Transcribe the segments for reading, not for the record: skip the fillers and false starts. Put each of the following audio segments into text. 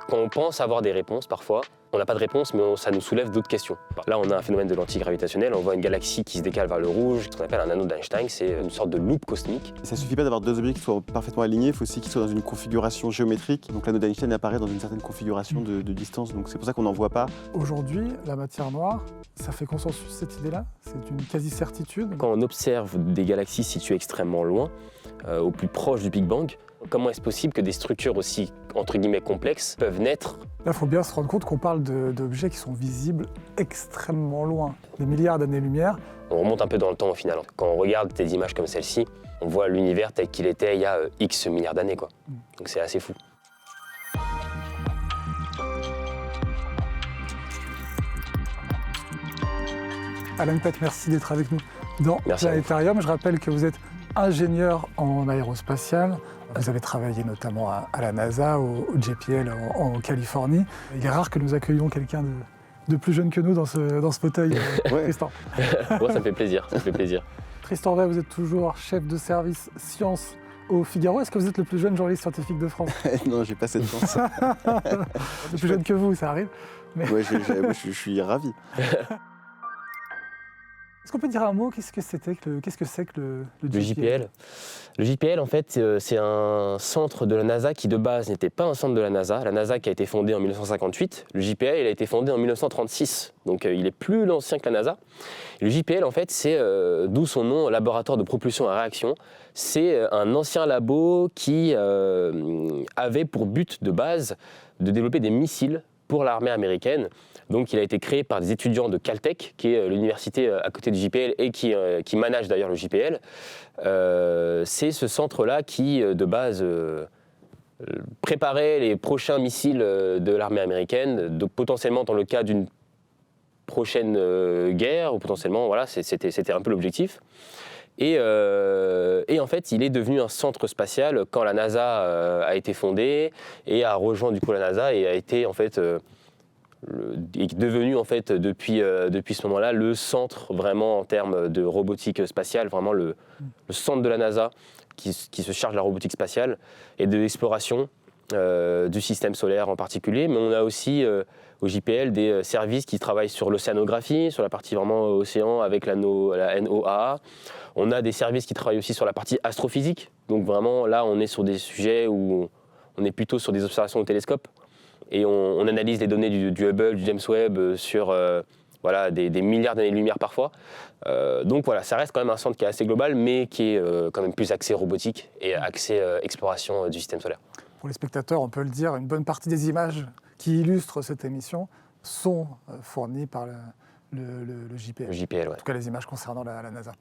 Quand on pense avoir des réponses, parfois, on n'a pas de réponse, mais ça nous soulève d'autres questions. Là, on a un phénomène de l'antigravitationnel, on voit une galaxie qui se décale vers le rouge, ce qu'on appelle un anneau d'Einstein, c'est une sorte de loupe cosmique. Ça ne suffit pas d'avoir deux objets qui soient parfaitement alignés, il faut aussi qu'ils soient dans une configuration géométrique. Donc l'anneau d'Einstein apparaît dans une certaine configuration de distance, donc c'est pour ça qu'on n'en voit pas. Aujourd'hui, la matière noire, ça fait consensus cette idée-là? C'est une quasi-certitude? Quand on observe des galaxies situées extrêmement loin, au plus proche du Big Bang, comment est-ce possible que des structures aussi, entre guillemets, complexes peuvent naître? Là, il faut bien se rendre compte qu'on parle d'objets qui sont visibles extrêmement loin, des milliards d'années-lumière. On remonte un peu dans le temps au final. Quand on regarde des images comme celle-ci, on voit l'univers tel qu'il était il y a X milliards d'années, quoi. Donc c'est assez fou. Alan Pett, merci d'être avec nous dans Planétarium. Je rappelle que vous êtes ingénieur en aérospatial. Vous avez travaillé notamment à la NASA, au JPL en Californie. Il est rare que nous accueillions quelqu'un de plus jeune que nous dans ce fauteuil, Tristan. Moi, ça me fait plaisir, ça me fait plaisir. Tristan Vey, vous êtes toujours chef de service sciences au Figaro. Est-ce que vous êtes le plus jeune journaliste scientifique de France? Non, j'ai pas cette chance. Le plus jeune que vous, ça arrive. Mais... Ouais, je suis ravi. Est-ce qu'on peut dire un mot? Qu'est-ce que c'est que le JPL? Le JPL, en fait, c'est un centre de la NASA qui, de base, n'était pas un centre de la NASA. La NASA qui a été fondée en 1958. Le JPL, il a été fondé en 1936. Donc, il est plus ancien que la NASA. Et le JPL, en fait, c'est, d'où son nom, laboratoire de propulsion à réaction. C'est un ancien labo qui avait pour but de base de développer des missiles pour l'armée américaine. Donc il a été créé par des étudiants de Caltech, qui est l'université à côté du JPL et qui manage d'ailleurs le JPL. C'est ce centre-là qui, de base, préparait les prochains missiles de l'armée américaine, donc potentiellement dans le cas d'une prochaine guerre, ou potentiellement, voilà, c'était un peu l'objectif. Et en fait, il est devenu un centre spatial quand la NASA a été fondée et a rejoint du coup la NASA et a été en fait est devenu en fait depuis ce moment-là le centre vraiment en termes de robotique spatiale, vraiment le centre de la NASA qui se charge de la robotique spatiale et de l'exploration du système solaire en particulier. Mais on a aussi au JPL des services qui travaillent sur l'océanographie, sur la partie vraiment océan avec la NOAA. On a des services qui travaillent aussi sur la partie astrophysique. Donc vraiment là on est sur des sujets où on est plutôt sur des observations au télescope. Et on analyse les données du Hubble, du James Webb sur voilà, des milliards d'années-lumière parfois. Donc voilà, ça reste quand même un centre qui est assez global, mais qui est quand même plus axé robotique et axé exploration du système solaire. Pour les spectateurs, on peut le dire, une bonne partie des images qui illustrent cette émission sont fournies par le JPL. Le JPL, ouais. En tout cas, les images concernant la NASA.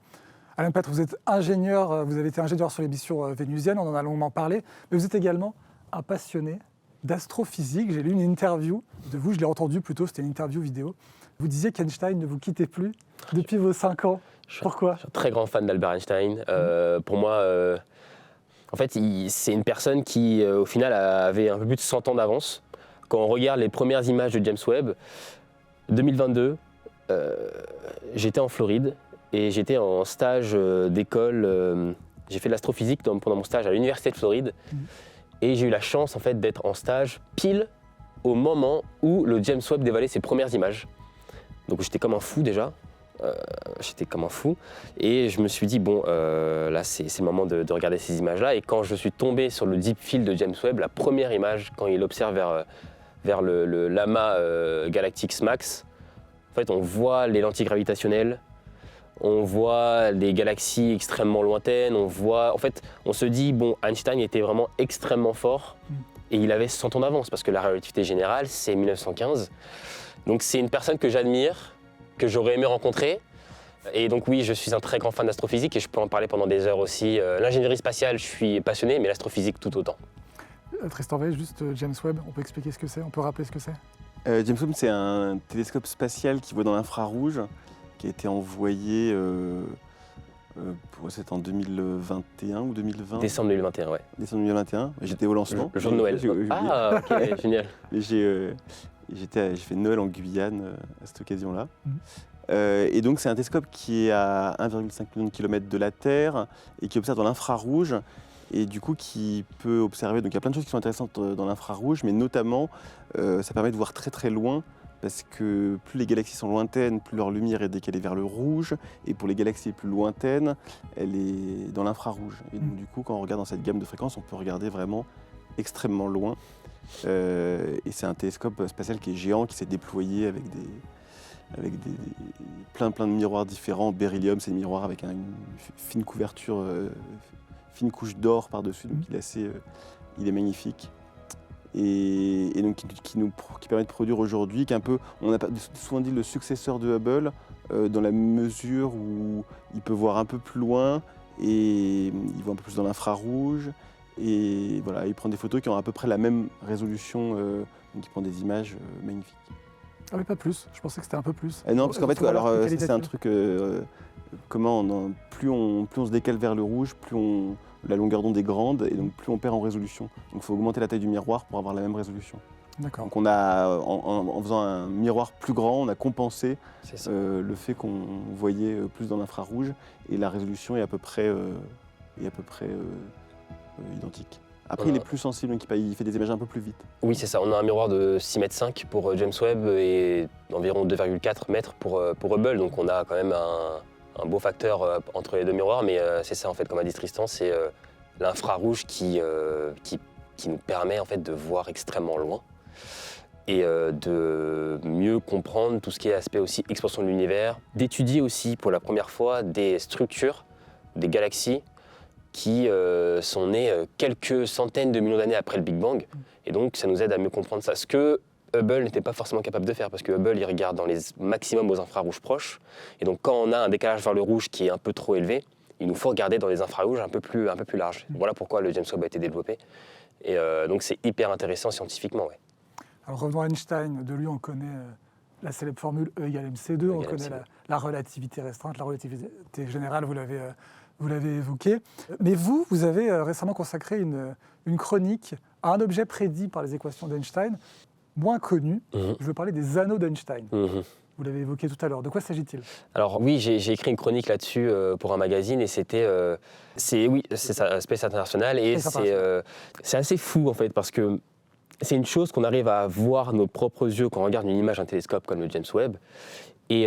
Alan Pett, vous êtes ingénieur, vous avez été ingénieur sur les missions vénusiennes, on en a longuement parlé, mais vous êtes également un passionné d'astrophysique. J'ai lu une interview de vous, je l'ai entendu plutôt, c'était une interview vidéo. Vous disiez qu'Einstein ne vous quittait plus depuis vos 5 ans. Pourquoi? Je suis un très grand fan d'Albert Einstein. Pour moi, en fait, c'est une personne qui, au final, avait un peu plus de 100 ans d'avance. Quand on regarde les premières images de James Webb, 2022, j'étais en Floride et j'étais en stage d'école. J'ai fait de l'astrophysique pendant mon stage à l'Université de Floride. Et j'ai eu la chance en fait, d'être en stage pile au moment où le James Webb dévalait ses premières images. Donc j'étais comme un fou déjà. J'étais comme un fou. Et je me suis dit, bon, là c'est le moment de regarder ces images-là. Et quand je suis tombé sur le deep field de James Webb, la première image, quand il observe vers le l'amas galactique SMACS, en fait on voit les lentilles gravitationnelles. On voit les galaxies extrêmement lointaines, en fait, on se dit, bon, Einstein était vraiment extrêmement fort et il avait 100 ans d'avance parce que la relativité générale, c'est 1915. Donc c'est une personne que j'admire, que j'aurais aimé rencontrer. Et donc oui, je suis un très grand fan d'astrophysique et je peux en parler pendant des heures aussi. L'ingénierie spatiale, je suis passionné, mais l'astrophysique tout autant. Tristan Vey, juste James Webb, on peut expliquer ce que c'est? On peut rappeler ce que c'est? James Webb, c'est un télescope spatial qui voit dans l'infrarouge, qui a été envoyé, c'était en 2021 ou 2020? Décembre 2021, ouais. Décembre 2021, j'étais au lancement. Le jour de Noël. Ah, ok, génial. J'ai fait Noël en Guyane à cette occasion-là. Et donc c'est un télescope qui est à 1,5 million de kilomètres de la Terre et qui observe dans l'infrarouge. et du coup qui peut observer. Donc il y a plein de choses qui sont intéressantes dans l'infrarouge, mais notamment ça permet de voir très très loin. Parce que plus les galaxies sont lointaines, plus leur lumière est décalée vers le rouge. Et pour les galaxies les plus lointaines, elle est dans l'infrarouge. Et donc, du coup, quand on regarde dans cette gamme de fréquences, on peut regarder vraiment extrêmement loin. Et c'est un télescope spatial qui est géant, qui s'est déployé avec plein de miroirs différents. Beryllium, c'est des miroirs avec une fine couverture, fine couche d'or par-dessus. Donc il est magnifique. Et donc qui permet de produire aujourd'hui, qui est un peu, on a souvent dit le successeur de Hubble, dans la mesure où il peut voir un peu plus loin et il voit un peu plus dans l'infrarouge. Et voilà, il prend des photos qui ont à peu près la même résolution, donc il prend des images magnifiques. Ah oui, pas plus, je pensais que c'était un peu plus. Non, parce qu'en fait, c'est un truc, plus on se décale vers le rouge, la longueur d'onde est grande et donc plus on perd en résolution. Donc il faut augmenter la taille du miroir pour avoir la même résolution. D'accord. Donc en faisant un miroir plus grand, on a compensé le fait qu'on voyait plus dans l'infrarouge et la résolution est à peu près identique. Après, il est plus sensible, donc il fait des images un peu plus vite. Oui, c'est ça. On a un miroir de 6,5 mètres pour James Webb et d'environ 2,4 mètres pour Hubble. Donc on a quand même un beau facteur entre les deux miroirs. Mais c'est ça, en fait, comme a dit Tristan, c'est l'infrarouge qui nous permet en fait, de voir extrêmement loin et de mieux comprendre tout ce qui est aspect aussi expansion de l'univers, d'étudier aussi pour la première fois des structures, des galaxies qui sont nées quelques centaines de millions d'années après le Big Bang. Et donc, ça nous aide à mieux comprendre ça. Ce que Hubble n'était pas forcément capable de faire, parce que Hubble, il regarde dans les maximums aux infrarouges proches. Et donc, quand on a un décalage vers le rouge qui est un peu trop élevé, il nous faut regarder dans les infrarouges un peu plus larges. Voilà pourquoi le James Webb a été développé. Et donc, c'est hyper intéressant scientifiquement. Ouais. Alors, revenons à Einstein. De lui, on connaît la célèbre formule E égale MC2. On connaît la relativité restreinte, la relativité générale, vous l'avez évoqué. Mais vous avez récemment consacré une chronique à un objet prédit par les équations d'Einstein, moins connu. Je veux parler des anneaux d'Einstein. Vous l'avez évoqué tout à l'heure. De quoi s'agit-il ? Alors oui, j'ai écrit une chronique là-dessus pour un magazine et c'est ça, Space International. Et c'est assez fou en fait parce que c'est une chose qu'on arrive à voir de nos propres yeux quand on regarde une image d'un télescope comme le James Webb. Et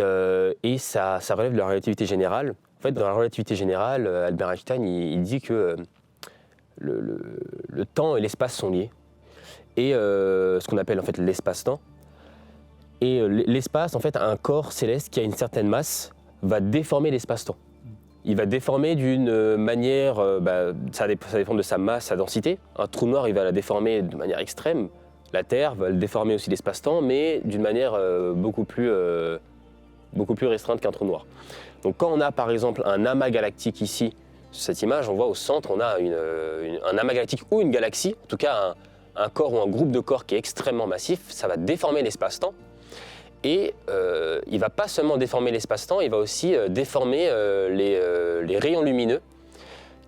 ça relève de la relativité générale. En fait, dans la relativité générale, Albert Einstein, il dit que le temps et l'espace sont liés. Et ce qu'on appelle en fait l'espace-temps. Et l'espace, en fait, un corps céleste qui a une certaine masse va déformer l'espace-temps. Il va déformer d'une manière, ça dépend de sa masse, sa densité. Un trou noir, il va la déformer de manière extrême. La Terre va le déformer aussi l'espace-temps, mais d'une manière beaucoup plus restreinte qu'un trou noir. Donc quand on a par exemple un amas galactique ici, sur cette image, on voit au centre, on a un amas galactique ou une galaxie, en tout cas un corps ou un groupe de corps qui est extrêmement massif, ça va déformer l'espace-temps. Et il ne va pas seulement déformer l'espace-temps, il va aussi déformer les rayons lumineux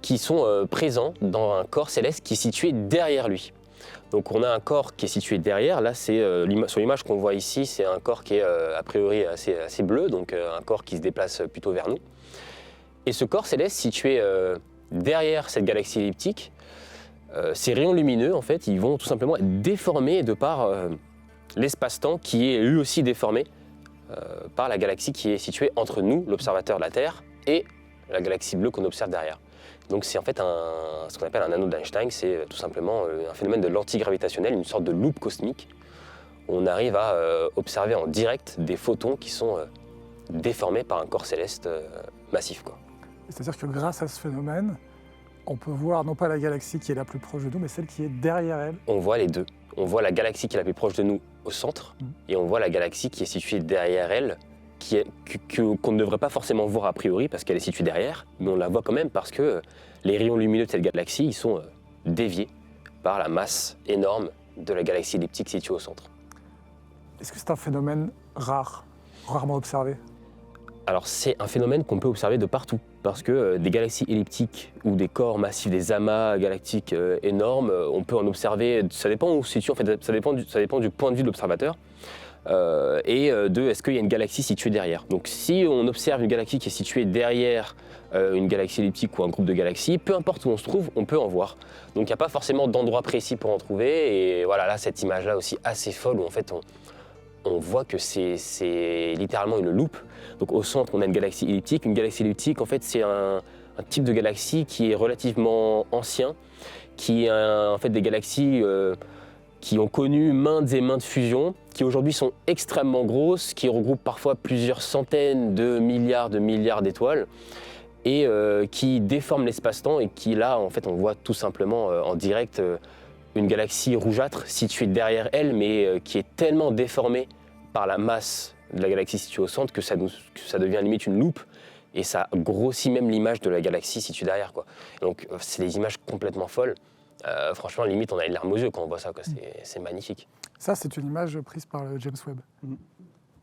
qui sont présents dans un corps céleste qui est situé derrière lui. Donc on a un corps qui est situé derrière, là c'est sur l'image qu'on voit ici, c'est un corps qui est a priori assez bleu, donc un corps qui se déplace plutôt vers nous. Et ce corps céleste situé derrière cette galaxie elliptique, ces rayons lumineux en fait, ils vont tout simplement être déformés de par l'espace-temps qui est lui aussi déformé par la galaxie qui est située entre nous, l'observateur de la Terre, et la galaxie bleue qu'on observe derrière. Donc c'est en fait ce qu'on appelle un anneau d'Einstein, c'est tout simplement un phénomène de l'antigravitationnel, une sorte de loupe cosmique. Où on arrive à observer en direct des photons qui sont déformés par un corps céleste massif, quoi. C'est-à-dire que grâce à ce phénomène, on peut voir non pas la galaxie qui est la plus proche de nous, mais celle qui est derrière elle. On voit les deux. On voit la galaxie qui est la plus proche de nous au centre, et on voit la galaxie qui est située derrière elle, qu'on ne devrait pas forcément voir a priori parce qu'elle est située derrière, mais on la voit quand même parce que les rayons lumineux de cette galaxie ils sont déviés par la masse énorme de la galaxie elliptique située au centre. Est-ce que c'est un phénomène rare, rarement observé ? Alors c'est un phénomène qu'on peut observer de partout, parce que des galaxies elliptiques ou des corps massifs, des amas galactiques énormes, on peut en observer, ça dépend où se situe, en fait, ça dépend du point de vue de l'observateur, est-ce qu'il y a une galaxie située derrière. Donc si on observe une galaxie qui est située derrière une galaxie elliptique ou un groupe de galaxies, peu importe où on se trouve, on peut en voir. Donc il n'y a pas forcément d'endroit précis pour en trouver, et voilà, là, cette image-là aussi assez folle, où en fait on voit que c'est littéralement une loupe. Donc au centre, on a une galaxie elliptique. Une galaxie elliptique, en fait, c'est un type de galaxie qui est relativement ancien, qui est en fait des galaxies qui ont connu maintes et maintes fusions, qui aujourd'hui sont extrêmement grosses, qui regroupent parfois plusieurs centaines de milliards d'étoiles, et qui déforment l'espace-temps, et qui là, en fait, on voit tout simplement en direct une galaxie rougeâtre située derrière elle, mais qui est tellement déformée par la masse de la galaxie située au centre que ça devient limite une loupe, et ça grossit même l'image de la galaxie située derrière, quoi. Donc c'est des images complètement folles. Franchement, limite, on a les larmes aux yeux quand on voit ça, quoi. C'est magnifique. Ça, c'est une image prise par le James Webb,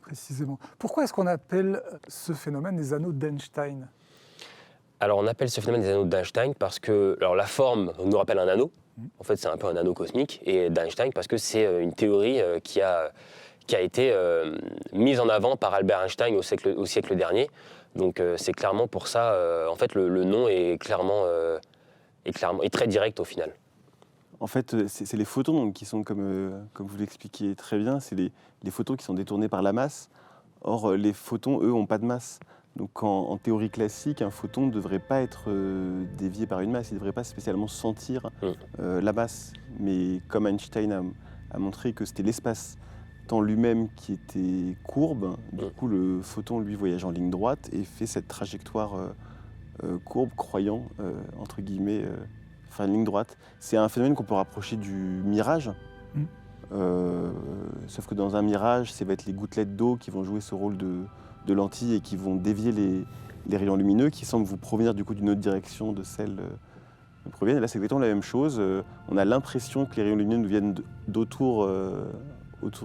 précisément. Pourquoi est-ce qu'on appelle ce phénomène des anneaux d'Einstein ? Alors, on appelle ce phénomène des anneaux d'Einstein parce que la forme nous rappelle un anneau. En fait, c'est un peu un anneau cosmique, et d'Einstein parce que c'est une théorie qui a été mise en avant par Albert Einstein au siècle dernier. Donc c'est clairement pour ça, en fait, le nom est très direct au final. En fait, c'est les photons donc, qui sont, comme vous l'expliquiez très bien, c'est les photons qui sont détournés par la masse. Or, les photons, eux, n'ont pas de masse. Donc en théorie classique, un photon ne devrait pas être dévié par une masse, il ne devrait pas spécialement sentir la masse. Mais comme Einstein a montré que c'était l'espace-temps lui-même qui était courbe, du coup le photon, lui, voyage en ligne droite et fait cette trajectoire courbe, croyant, entre guillemets, faire une ligne droite. C'est un phénomène qu'on peut rapprocher du mirage. Sauf que dans un mirage, ça va être les gouttelettes d'eau qui vont jouer ce rôle de lentilles et qui vont dévier les rayons lumineux qui semblent vous provenir du coup d'une autre direction de celle qui proviennent. Et là, c'est exactement la même chose. On a l'impression que les rayons lumineux nous viennent autour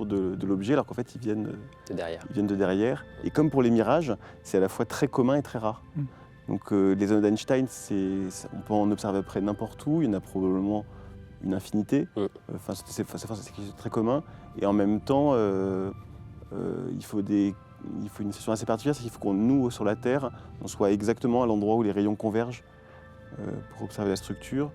de l'objet, alors qu'en fait, ils viennent de derrière. Et comme pour les mirages, c'est à la fois très commun et très rare. Donc les anneaux d'Einstein, on peut en observer à peu près n'importe où. Il y en a probablement une infinité. Enfin, c'est très commun. Et en même temps, il faut une situation assez particulière, c'est qu'il faut qu'on, nous, sur la Terre, on soit exactement à l'endroit où les rayons convergent pour observer la structure.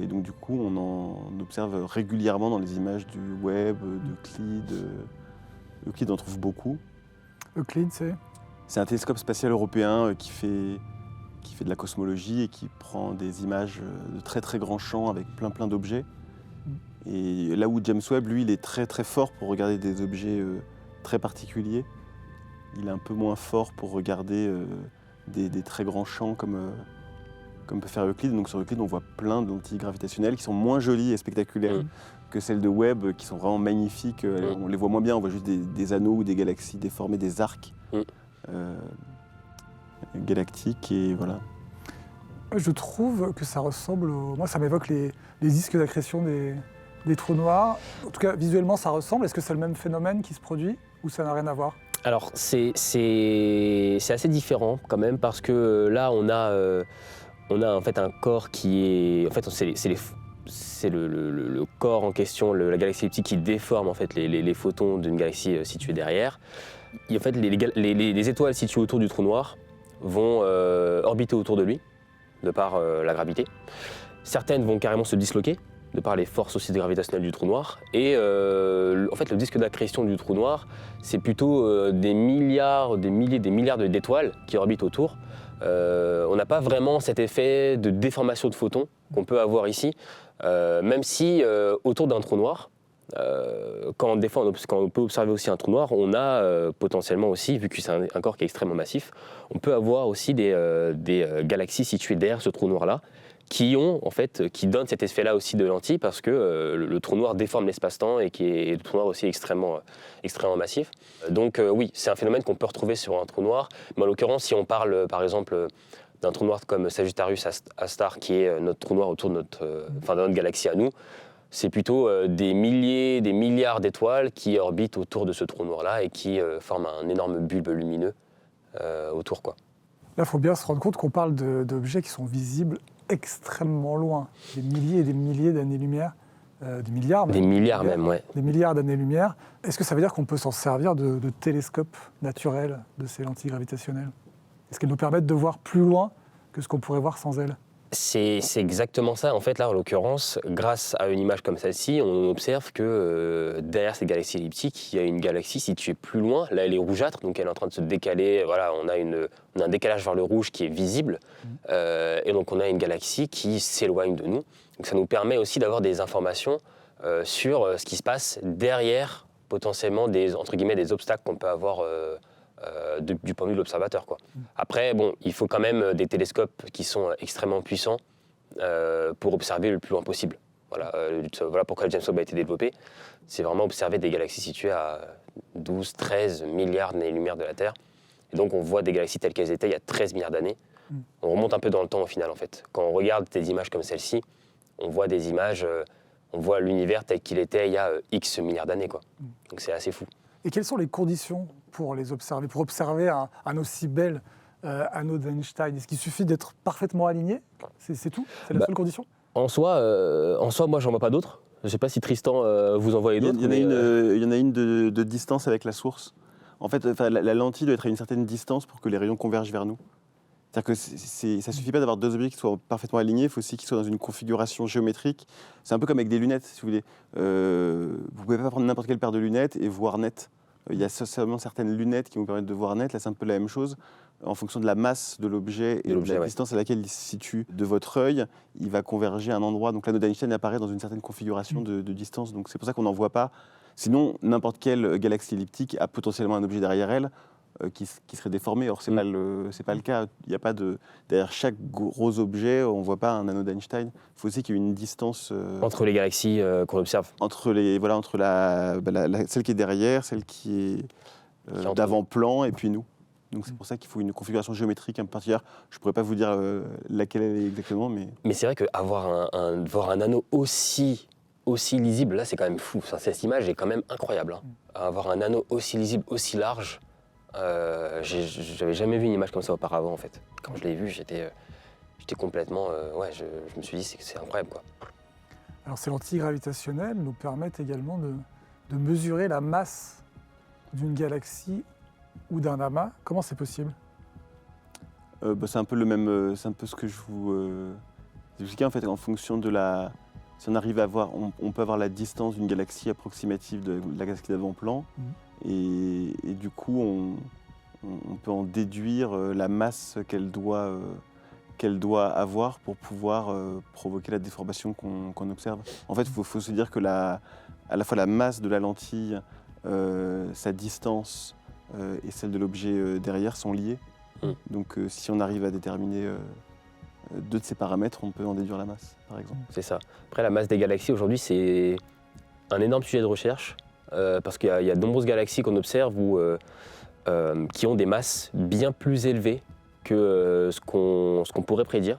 Et donc, du coup, on en observe régulièrement dans les images du Webb, d'Euclide. Euclide en trouve beaucoup. Euclide, c'est un télescope spatial européen qui fait de la cosmologie et qui prend des images de très très grands champs avec plein d'objets. Et là où James Webb, lui, il est très très fort pour regarder des objets très particuliers. Il est un peu moins fort pour regarder des très grands champs comme peut faire Euclide. Donc sur Euclide, on voit plein de lentilles gravitationnelles qui sont moins jolies et spectaculaires que celles de Webb, qui sont vraiment magnifiques. On les voit moins bien, on voit juste des anneaux ou des galaxies déformées, des arcs galactiques, et voilà. Je trouve que ça ressemble moi, ça m'évoque les disques d'accrétion des trous noirs. En tout cas, visuellement, ça ressemble. Est-ce que c'est le même phénomène qui se produit ou ça n'a rien à voir ? Alors, c'est assez différent quand même, parce que là, on a en fait un corps qui est... En fait, c'est le corps en question, la galaxie elliptique, qui déforme en fait les photons d'une galaxie située derrière. Et en fait, les étoiles situées autour du trou noir vont orbiter autour de lui, de par la gravité. Certaines vont carrément se disloquer, de par les forces aussi gravitationnelles du trou noir. Et en fait, le disque d'accrétion du trou noir, c'est plutôt des milliards d'étoiles qui orbitent autour. On n'a pas vraiment cet effet de déformation de photons qu'on peut avoir ici, même si autour d'un trou noir, quand on peut observer aussi un trou noir, on a potentiellement aussi, vu que c'est un corps qui est extrêmement massif, on peut avoir aussi des galaxies situées derrière ce trou noir-là, qui donnent cet effet-là aussi de lentille, parce que le trou noir déforme l'espace-temps et le trou noir aussi est extrêmement massif. Donc oui, c'est un phénomène qu'on peut retrouver sur un trou noir, mais en l'occurrence, si on parle par exemple d'un trou noir comme Sagittarius A*, qui est notre trou noir autour de notre galaxie à nous, c'est plutôt des milliards d'étoiles qui orbitent autour de ce trou noir-là et qui forment un énorme bulbe lumineux autour, quoi. Là, il faut bien se rendre compte qu'on parle d'objets qui sont visibles extrêmement loin, des milliers et des milliers d'années-lumière, des milliards même. Des milliards même, ouais. Des milliards d'années-lumière. Est-ce que ça veut dire qu'on peut s'en servir de télescopes naturels, de ces lentilles gravitationnelles? Est-ce qu'elles nous permettent de voir plus loin que ce qu'on pourrait voir sans elles? C'est exactement ça. En fait, là, en l'occurrence, grâce à une image comme celle-ci, on observe que derrière cette galaxie elliptique, il y a une galaxie située plus loin. Là, elle est rougeâtre, donc elle est en train de se décaler. Voilà, on a un décalage vers le rouge qui est visible. Et donc, on a une galaxie qui s'éloigne de nous. Donc, ça nous permet aussi d'avoir des informations sur ce qui se passe derrière, potentiellement, entre guillemets, des obstacles qu'on peut avoir du point de vue de l'observateur, quoi. Après, bon, il faut quand même des télescopes qui sont extrêmement puissants pour observer le plus loin possible. Voilà pourquoi le James Webb a été développé. C'est vraiment observer des galaxies situées à 12, 13 milliards d'années-lumière de la Terre. Et donc, on voit des galaxies telles qu'elles étaient il y a 13 milliards d'années. On remonte un peu dans le temps au final, en fait. Quand on regarde des images comme celle-ci, on voit des images, on voit l'univers tel qu'il était il y a X milliards d'années, quoi. Donc, c'est assez fou. Et quelles sont les conditions pour les observer, pour observer un aussi bel anneau d'Einstein? Est-ce qu'il suffit d'être parfaitement aligné? C'est tout? C'est la seule condition? En soi, moi, j'en vois pas d'autres. Je ne sais pas si Tristan vous en voyez d'autres. Il y en a une de distance avec la source. En fait, la lentille doit être à une certaine distance pour que les rayons convergent vers nous. C'est-à-dire que ça ne suffit pas d'avoir deux objets qui soient parfaitement alignés, il faut aussi qu'ils soient dans une configuration géométrique. C'est un peu comme avec des lunettes, si vous voulez. Vous ne pouvez pas prendre n'importe quelle paire de lunettes et voir net. Il y a seulement certaines lunettes qui vous permettent de voir net. Là, c'est un peu la même chose. En fonction de la masse de l'objet et de la distance à laquelle il se situe de votre œil, il va converger à un endroit. Donc l'anneau d'Einstein apparaît dans une certaine configuration de distance. Donc c'est pour ça qu'on n'en voit pas. Sinon, n'importe quelle galaxie elliptique a potentiellement un objet derrière elle qui serait déformé. Or, c'est pas le cas. Il y a pas derrière chaque gros objet, on ne voit pas un anneau d'Einstein. Il faut aussi qu'il y ait une distance entre les galaxies qu'on observe. Entre celle qui est derrière, celle qui est d'avant-plan, et puis nous. Donc c'est pour ça qu'il faut une configuration géométrique un peu particulière. Je ne pourrais pas vous dire laquelle elle est exactement, mais... Mais c'est vrai qu'avoir voir un anneau aussi lisible, là, c'est quand même fou. Enfin, cette image est quand même incroyable. Hein. Avoir un anneau aussi lisible, aussi large, j'avais jamais vu une image comme ça auparavant, en fait. Quand je l'ai vu, j'étais complètement... je me suis dit, c'est incroyable, quoi. Alors, ces lentilles gravitationnelles nous permettent également de mesurer la masse d'une galaxie ou d'un amas. Comment c'est possible? C'est un peu le même, c'est un peu ce que je vous expliquais, en fait, en fonction de la... Si on arrive à voir, on peut avoir la distance d'une galaxie approximative de la galaxie d'avant-plan, et du coup, on peut en déduire la masse qu'elle doit avoir pour pouvoir provoquer la déformation qu'on observe. En fait, il faut se dire que à la fois la masse de la lentille, sa distance et celle de l'objet derrière sont liées. Donc si on arrive à déterminer deux de ces paramètres, on peut en déduire la masse, par exemple. C'est ça. Après, la masse des galaxies, aujourd'hui, c'est un énorme sujet de recherche, parce qu'il y a de nombreuses galaxies qu'on observe qui ont des masses bien plus élevées que ce qu'on pourrait prédire.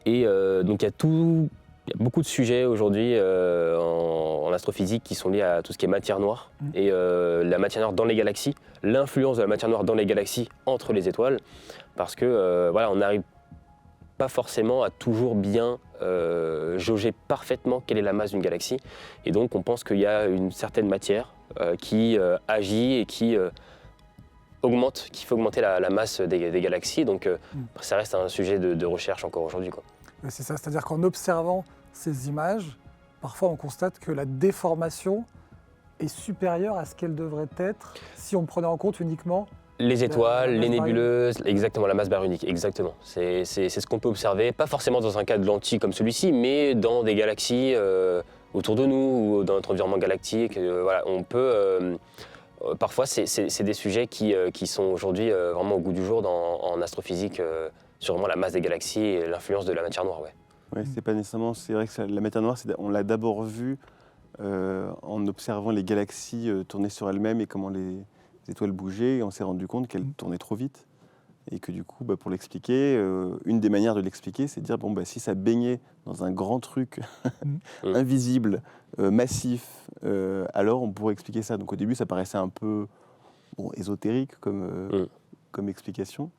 Et donc, il y a beaucoup de sujets aujourd'hui en astrophysique qui sont liés à tout ce qui est matière noire et la matière noire dans les galaxies, l'influence de la matière noire dans les galaxies entre les étoiles, parce que on n'arrive pas forcément à toujours bien jauger parfaitement quelle est la masse d'une galaxie. Et donc on pense qu'il y a une certaine matière qui agit et qui fait augmenter la masse des galaxies. Donc ça reste un sujet de recherche encore aujourd'hui, quoi. C'est ça, c'est-à-dire qu'en observant ces images, parfois on constate que la déformation est supérieure à ce qu'elle devrait être si on prenait en compte uniquement les étoiles, les nébuleuses, exactement, la masse baryonique, exactement. C'est ce qu'on peut observer, pas forcément dans un cas de lentille comme celui-ci, mais dans des galaxies autour de nous ou dans notre environnement galactique. On peut... parfois, c'est des sujets qui sont aujourd'hui vraiment au goût du jour en astrophysique, sur vraiment la masse des galaxies et l'influence de la matière noire. Ouais, c'est pas nécessairement... C'est vrai que la matière noire, on l'a d'abord vue en observant les galaxies tourner sur elles-mêmes et comment les étoiles bougeaient, et on s'est rendu compte qu'elles tournaient trop vite. Et que du coup, pour l'expliquer, une des manières de l'expliquer, c'est de dire, si ça baignait dans un grand truc invisible, massif, alors on pourrait expliquer ça. Donc au début, ça paraissait un peu ésotérique comme comme explication.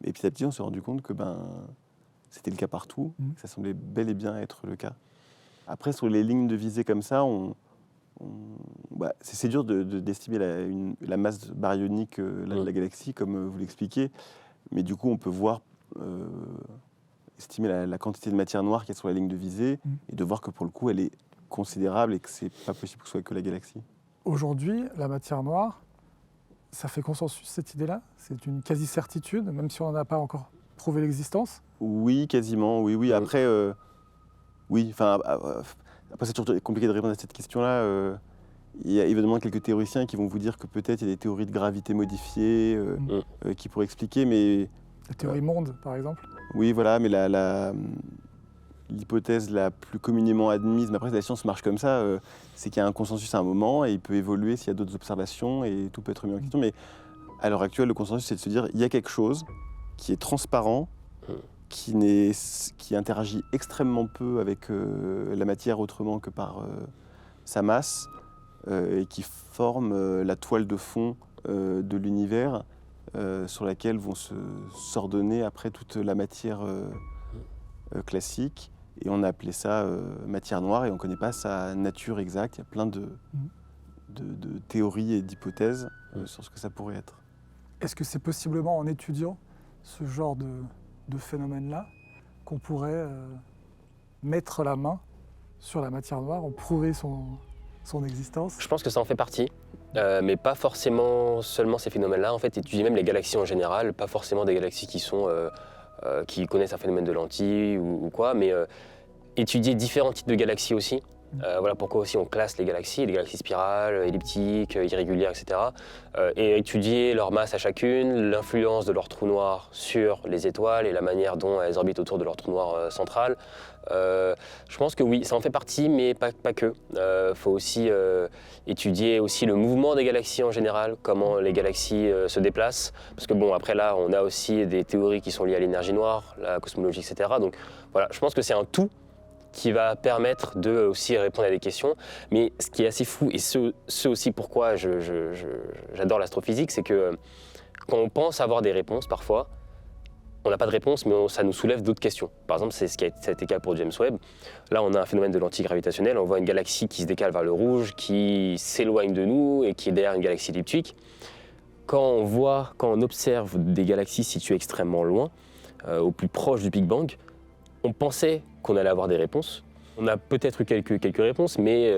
Et petit à petit, on s'est rendu compte que c'était le cas partout, que ça semblait bel et bien être le cas. Après, sur les lignes de visée comme ça, c'est dur d'estimer la masse baryonique de la galaxie, comme vous l'expliquez. Mais du coup, on peut estimer la quantité de matière noire qu'il y a sur la ligne de visée et de voir que pour le coup, elle est considérable et que c'est pas possible que ce soit que la galaxie. Aujourd'hui, la matière noire, ça fait consensus, cette idée-là? C'est une quasi-certitude, même si on n'en a pas encore prouvé l'existence? Oui, quasiment, oui. Après, oui, après c'est toujours compliqué de répondre à cette question-là. Il y a évidemment quelques théoriciens qui vont vous dire que peut-être il y a des théories de gravité modifiées qui pourraient expliquer, mais... La théorie monde, par exemple? Oui, voilà, mais l'hypothèse la plus communément admise, mais après la science marche comme ça, c'est qu'il y a un consensus à un moment et il peut évoluer s'il y a d'autres observations et tout peut être remis en question. Mais à l'heure actuelle, le consensus, c'est de se dire il y a quelque chose qui est transparent, qui interagit extrêmement peu avec la matière autrement que par sa masse et qui forme la toile de fond de l'univers sur laquelle vont s'ordonner après toute la matière classique. Et on a appelé ça matière noire et on ne connaît pas sa nature exacte. Il y a plein de théories et d'hypothèses sur ce que ça pourrait être. Est-ce que c'est possiblement en étudiant ce genre de phénomène-là qu'on pourrait mettre la main sur la matière noire, en prouver son existence? Je pense que ça en fait partie, mais pas forcément seulement ces phénomènes-là. En fait, étudier même les galaxies en général, pas forcément des galaxies qui connaissent un phénomène de lentille ou quoi, mais étudier différents types de galaxies aussi. Voilà pourquoi aussi on classe les galaxies spirales, elliptiques, irrégulières, etc. Et étudier leur masse à chacune, l'influence de leur trou noir sur les étoiles et la manière dont elles orbitent autour de leur trou noir central. Je pense que oui, ça en fait partie, mais pas que. Faut aussi étudier aussi le mouvement des galaxies en général, comment les galaxies se déplacent. Parce que bon, après là, on a aussi des théories qui sont liées à l'énergie noire, la cosmologie, etc. Donc voilà, je pense que c'est un tout qui va permettre de aussi répondre à des questions. Mais ce qui est assez fou, et ce aussi pourquoi j'adore l'astrophysique, c'est que quand on pense avoir des réponses, parfois, on n'a pas de réponse, mais ça nous soulève d'autres questions. Par exemple, ça a été le cas pour James Webb. Là, on a un phénomène de lentille gravitationnelle. On voit une galaxie qui se décale vers le rouge, qui s'éloigne de nous et qui est derrière une galaxie elliptique. Quand on observe des galaxies situées extrêmement loin, au plus proche du Big Bang, on pensait qu'on allait avoir des réponses. On a peut-être eu quelques réponses, mais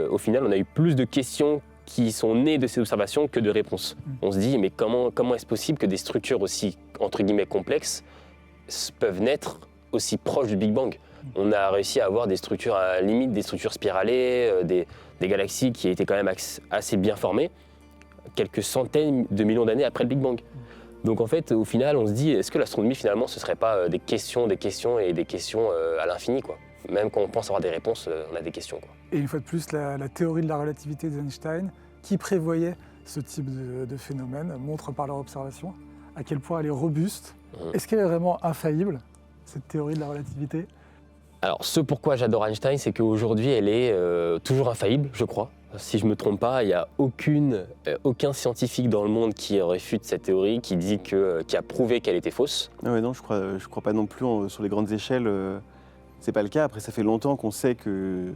au final, on a eu plus de questions qui sont nées de ces observations que de réponses. On se dit, mais comment est-ce possible que des structures aussi, entre guillemets, complexes peuvent naître aussi proches du Big Bang? On a réussi à avoir des structures, à la limite, des structures spiralées, des galaxies qui étaient quand même assez bien formées, quelques centaines de millions d'années après le Big Bang. Donc en fait, au final, on se dit, est-ce que l'astronomie, finalement, ce ne serait pas des questions et des questions à l'infini, quoi. Même quand on pense avoir des réponses, on a des questions, quoi. Et une fois de plus, la théorie de la relativité d'Einstein, qui prévoyait ce type de phénomène, montre par leur observation à quel point elle est robuste. Est-ce qu'elle est vraiment infaillible, cette théorie de la relativité? Alors, ce pourquoi j'adore Einstein, c'est qu'aujourd'hui, elle est toujours infaillible, je crois. Si je ne me trompe pas, il n'y a aucun scientifique dans le monde qui réfute cette théorie, qui a prouvé qu'elle était fausse. Ah ouais, non, je crois pas non plus sur les grandes échelles. C'est pas le cas. Après, ça fait longtemps qu'on sait qu'il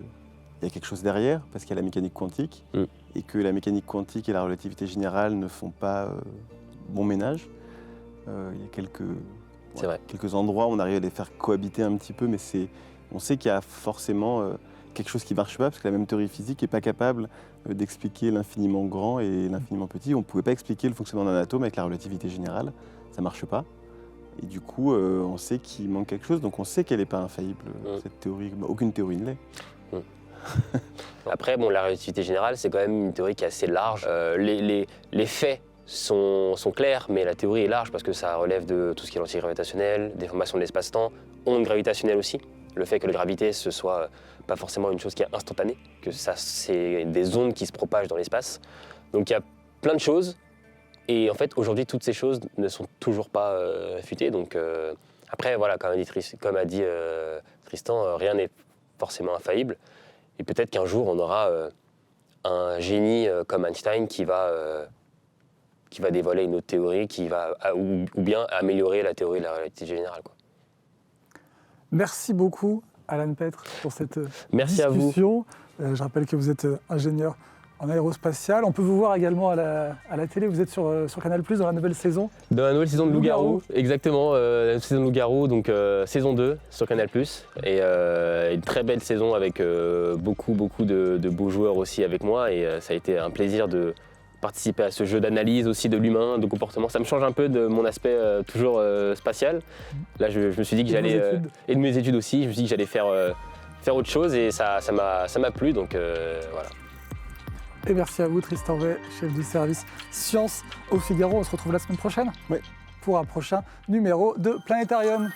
y a quelque chose derrière, parce qu'il y a la mécanique quantique, et que la mécanique quantique et la relativité générale ne font pas bon ménage. Il y a quelques endroits où on arrive à les faire cohabiter un petit peu, mais on sait qu'il y a forcément quelque chose qui ne marche pas, parce que la même théorie physique n'est pas capable d'expliquer l'infiniment grand et l'infiniment petit. On ne pouvait pas expliquer le fonctionnement d'un atome avec la relativité générale, ça ne marche pas. Et du coup, on sait qu'il manque quelque chose, donc on sait qu'elle n'est pas infaillible, cette théorie. Aucune théorie ne l'est. Après, bon, la relativité générale, c'est quand même une théorie qui est assez large. Les faits sont clairs, mais la théorie est large parce que ça relève de tout ce qui est lentille gravitationnelle, déformation de l'espace-temps, ondes gravitationnelles aussi. Le fait que la gravité, ce soit pas forcément une chose qui est instantanée, que ça, c'est des ondes qui se propagent dans l'espace. Donc il y a plein de choses. Et en fait, aujourd'hui, toutes ces choses ne sont toujours pas réfutées. Donc après, voilà, comme a dit Tristan, rien n'est forcément infaillible. Et peut-être qu'un jour, on aura un génie comme Einstein qui va qui va dévoiler une autre théorie ou bien améliorer la théorie de la relativité générale, quoi. Merci beaucoup, Alan Petre, pour cette Merci discussion. Je rappelle que vous êtes ingénieur en aérospatial. On peut vous voir également à la télé. Vous êtes sur Canal+, dans la nouvelle saison. Dans la nouvelle saison de Loup-garou. Exactement, la saison de Loup-garou, donc saison 2 sur Canal+. Et une très belle saison avec beaucoup de beaux joueurs aussi avec moi. Et ça a été un plaisir de participer à ce jeu d'analyse aussi de l'humain, de comportement. Ça me change un peu de mon aspect toujours spatial. Là, je me suis dit que j'allais... et de mes études aussi, je me suis dit que j'allais faire autre chose et ça m'a plu, donc voilà. Et merci à vous, Tristan Bay, chef du service Sciences au Figaro. On se retrouve la semaine prochaine Oui. Pour un prochain numéro de Planétarium.